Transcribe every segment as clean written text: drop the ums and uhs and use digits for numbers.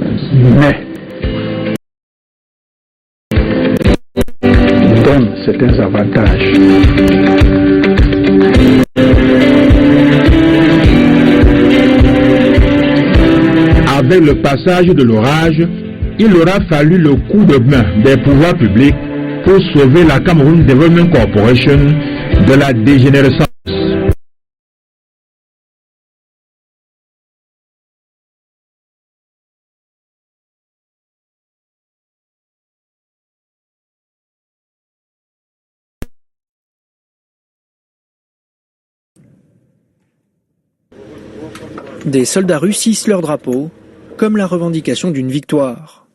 mais donne certains avantages. Avec le passage de l'orage, il aura fallu le coup de main des pouvoirs publics pour sauver la Cameroon Development Corporation de la dégénérescence. Des soldats russes hissent leur drapeau, comme la revendication d'une victoire.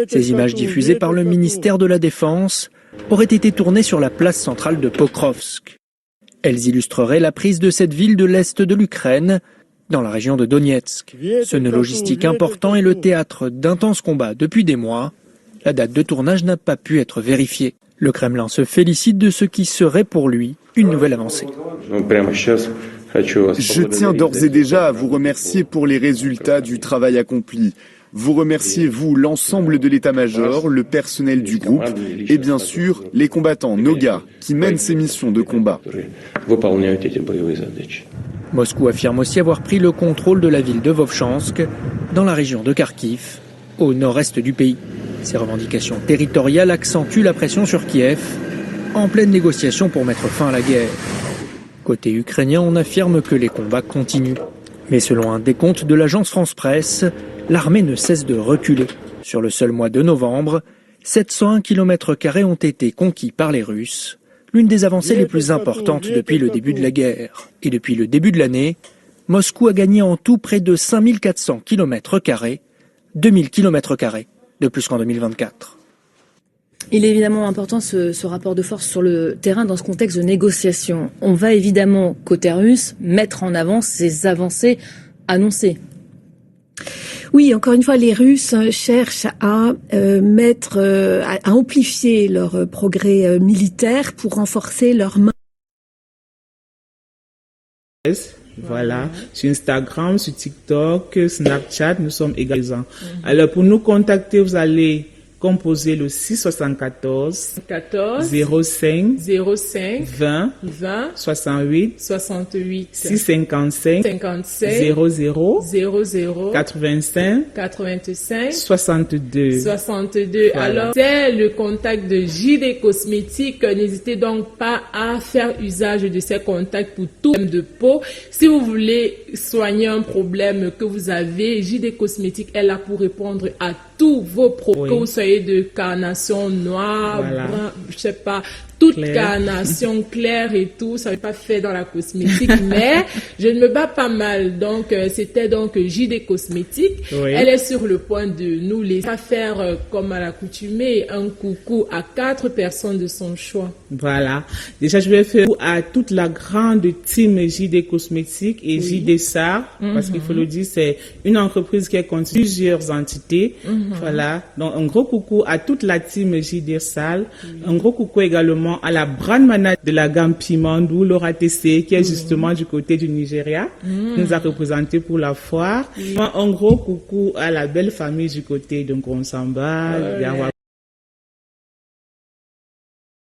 Ces images diffusées par le ministère de la Défense auraient été tournées sur la place centrale de Pokrovsk. Elles illustreraient la prise de cette ville de l'est de l'Ukraine, dans la région de Donetsk. Ce nœud logistique important est le théâtre d'intenses combats depuis des mois. La date de tournage n'a pas pu être vérifiée. Le Kremlin se félicite de ce qui serait pour lui une nouvelle avancée. Je tiens d'ores et déjà à vous remercier pour les résultats du travail accompli. Vous remerciez, vous, l'ensemble de l'état-major, le personnel du groupe et bien sûr les combattants, nos gars, qui mènent ces missions de combat. Moscou affirme aussi avoir pris le contrôle de la ville de Vovchansk, dans la région de Kharkiv, au nord-est du pays. Ces revendications territoriales accentuent la pression sur Kiev, en pleine négociation pour mettre fin à la guerre. Côté ukrainien, on affirme que les combats continuent. Mais selon un décompte de l'agence France-Presse, l'armée ne cesse de reculer. Sur le seul mois de novembre, 701 km² ont été conquis par les Russes, l'une des avancées les plus importantes depuis le début de la guerre. Et depuis le début de l'année, Moscou a gagné en tout près de 5400 km², 2000 km² de plus qu'en 2024. Il est évidemment important ce rapport de force sur le terrain dans ce contexte de négociation. On va évidemment, côté russe, mettre en avant ces avancées annoncées. Oui, encore une fois, les Russes cherchent à amplifier leur progrès militaire pour renforcer leur main. Voilà, sur Instagram, sur TikTok, Snapchat, nous sommes également. Alors, pour nous contacter, vous allez composer le 674 05 20 68 655 00 85 62. Voilà. Alors, c'est le contact de JD Cosmétiques. N'hésitez donc pas à faire usage de ces contacts pour tout problème de peau. Si vous voulez soigner un problème que vous avez, JD Cosmétiques est là pour répondre à tous vos problèmes. Que vous soyez de carnation noire, brun, je sais pas, toute carnation claire et tout, ça n'est pas fait dans la cosmétique, mais je ne me bats pas mal. Donc, c'était donc JD Cosmétiques. Oui. Elle est sur le point de nous laisser faire, comme à l'accoutumée, un coucou à 4 personnes de son choix. Voilà. Déjà, je vais faire à toute la grande team JD Cosmétiques et JD SAR, parce qu'il faut le dire, c'est une entreprise qui contient plusieurs entités. Voilà. Donc, un gros coucou à toute la team JD SAR. Un gros coucou également à la brand manager de la gamme Piment, d'où Laura TC, qui est justement du côté du Nigeria, qui nous a représenté pour la foire. Un gros coucou à la belle famille du côté de Ngonsamba, Yawa